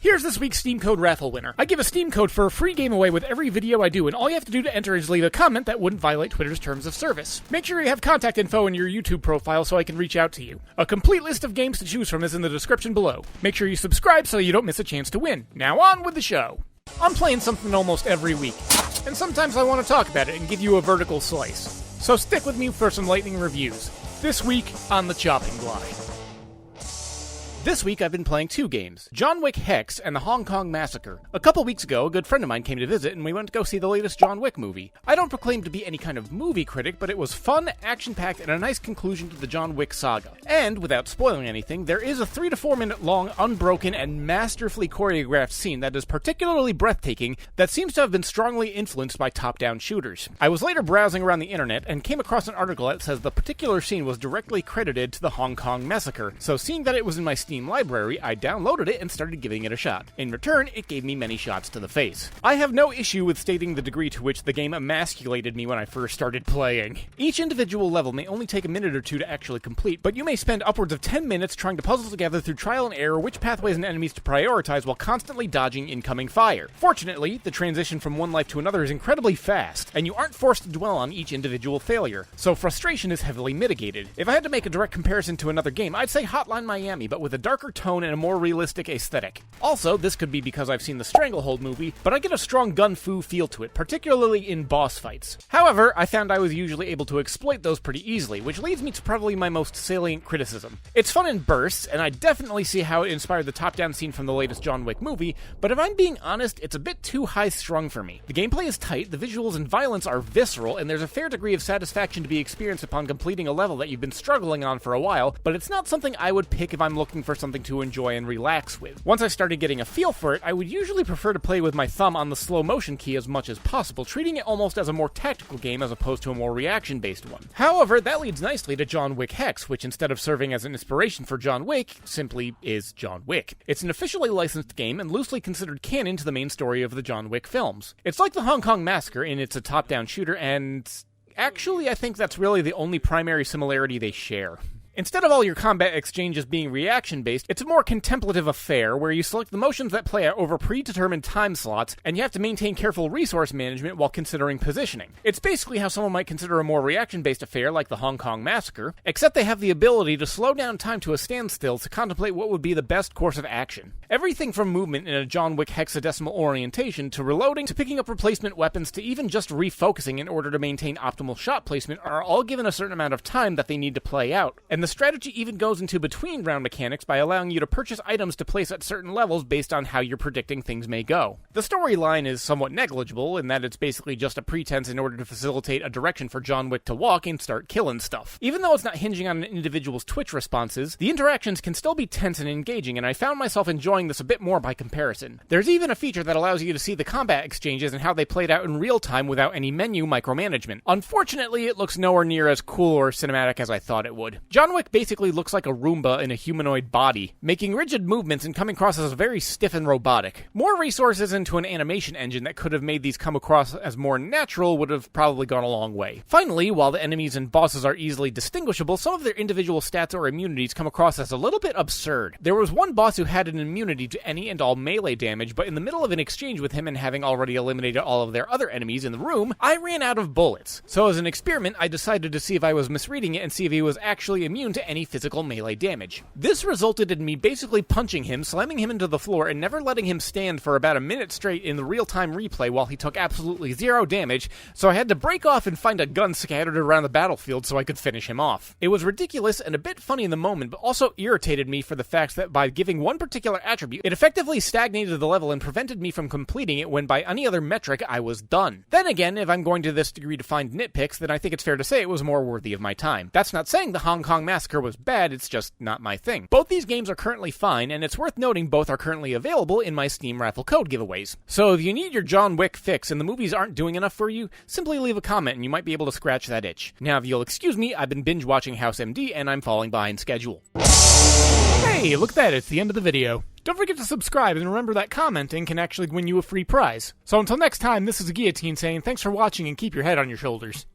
Here's this week's Steam Code raffle winner. I give a Steam code for a free game away with every video I do, and all you have to do to enter is leave a comment that wouldn't violate Twitter's terms of service. Make sure you have contact info in your YouTube profile so I can reach out to you. A complete list of games to choose from is in the description below. Make sure you subscribe so you don't miss a chance to win. Now on with the show. I'm playing something almost every week, and sometimes I want to talk about it and give you a vertical slice. So stick with me for some lightning reviews. This week on the chopping block. This week I've been playing two games, John Wick Hex and the Hong Kong Massacre. A couple weeks ago, a good friend of mine came to visit and we went to go see the latest John Wick movie. I don't proclaim to be any kind of movie critic, but it was fun, action-packed, and a nice conclusion to the John Wick saga. And, without spoiling anything, there is a 3 to 4 minute long, unbroken, and masterfully choreographed scene that is particularly breathtaking that seems to have been strongly influenced by top-down shooters. I was later browsing around the internet and came across an article that says the particular scene was directly credited to the Hong Kong Massacre, so seeing that it was in my Steam library, I downloaded it and started giving it a shot. In return, it gave me many shots to the face. I have no issue with stating the degree to which the game emasculated me when I first started playing. Each individual level may only take a minute or two to actually complete, but you may spend upwards of 10 minutes trying to puzzle together through trial and error which pathways and enemies to prioritize while constantly dodging incoming fire. Fortunately, the transition from one life to another is incredibly fast, and you aren't forced to dwell on each individual failure, so frustration is heavily mitigated. If I had to make a direct comparison to another game, I'd say Hotline Miami, but with a darker tone and a more realistic aesthetic. Also, this could be because I've seen the Stranglehold movie, but I get a strong gun-fu feel to it, particularly in boss fights. However, I found I was usually able to exploit those pretty easily, which leads me to probably my most salient criticism. It's fun in bursts, and I definitely see how it inspired the top-down scene from the latest John Wick movie, but if I'm being honest, it's a bit too high-strung for me. The gameplay is tight, the visuals and violence are visceral, and there's a fair degree of satisfaction to be experienced upon completing a level that you've been struggling on for a while, but it's not something I would pick if I'm looking for something to enjoy and relax with. Once I started getting a feel for it, I would usually prefer to play with my thumb on the slow motion key as much as possible, treating it almost as a more tactical game as opposed to a more reaction-based one. However, that leads nicely to John Wick Hex, which instead of serving as an inspiration for John Wick, simply is John Wick. It's an officially licensed game and loosely considered canon to the main story of the John Wick films. It's like the Hong Kong Massacre in it's a top-down shooter, and actually I think that's really the only primary similarity they share. Instead of all your combat exchanges being reaction-based, it's a more contemplative affair where you select the motions that play out over predetermined time slots, and you have to maintain careful resource management while considering positioning. It's basically how someone might consider a more reaction-based affair like the Hong Kong Massacre, except they have the ability to slow down time to a standstill to contemplate what would be the best course of action. Everything from movement in a John Wick hexadecimal orientation to reloading to picking up replacement weapons to even just refocusing in order to maintain optimal shot placement are all given a certain amount of time that they need to play out, and the strategy even goes into between round mechanics by allowing you to purchase items to place at certain levels based on how you're predicting things may go. The storyline is somewhat negligible in that it's basically just a pretense in order to facilitate a direction for John Wick to walk and start killing stuff. Even though it's not hinging on an individual's Twitch responses, the interactions can still be tense and engaging, and I found myself enjoying this a bit more by comparison. There's even a feature that allows you to see the combat exchanges and how they played out in real time without any menu micromanagement. Unfortunately, it looks nowhere near as cool or cinematic as I thought it would. John Wick basically looks like a Roomba in a humanoid body, making rigid movements and coming across as very stiff and robotic. More resources into an animation engine that could have made these come across as more natural would have probably gone a long way. Finally, while the enemies and bosses are easily distinguishable, some of their individual stats or immunities come across as a little bit absurd. There was one boss who had an immunity to any and all melee damage, but in the middle of an exchange with him and having already eliminated all of their other enemies in the room, I ran out of bullets. So as an experiment, I decided to see if I was misreading it and see if he was actually immune to any physical melee damage. This resulted in me basically punching him, slamming him into the floor, and never letting him stand for about a minute straight in the real-time replay while he took absolutely zero damage, so I had to break off and find a gun scattered around the battlefield so I could finish him off. It was ridiculous and a bit funny in the moment, but also irritated me for the fact that by giving one particular attribute, it effectively stagnated the level and prevented me from completing it when by any other metric I was done. Then again, if I'm going to this degree to find nitpicks, then I think it's fair to say it was more worthy of my time. That's not saying the Hong Kong Massacre was bad, it's just not my thing. Both these games are currently fine, and it's worth noting both are currently available in my Steam raffle code giveaways. So if you need your John Wick fix and the movies aren't doing enough for you, simply leave a comment and you might be able to scratch that itch. Now if you'll excuse me, I've been binge watching House MD and I'm falling behind schedule. Hey, look at that, it's the end of the video. Don't forget to subscribe and remember that commenting can actually win you a free prize. So until next time, this is Gheeotine saying thanks for watching and keep your head on your shoulders.